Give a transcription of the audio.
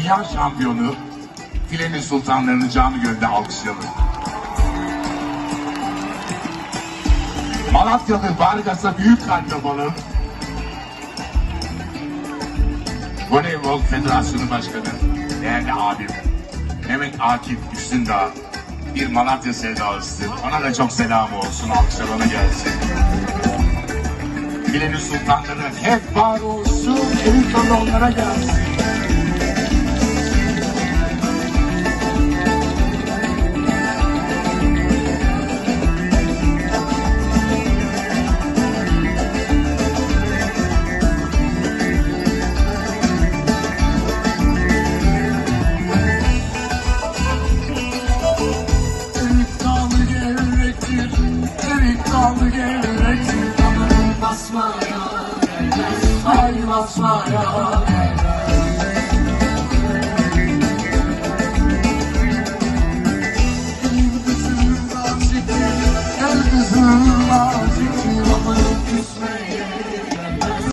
dünya şampiyonu filenin sultanlarını canı gönülden alkışlayalım. Malatyalı Vargas'a büyük kalp yapalım. Voleybol Federasyonu Başkanı, değerli abim Mehmet Akif Üstündağ, bir Malatya sevdalısı. Ona da çok selamı olsun, alkışlarına gelsin. Filenin sultanları hep var olsun, evin sonu onlara gelsin. Kaldı gevrektir, kanım basmaya gelmez. Ay basmaya gelmez.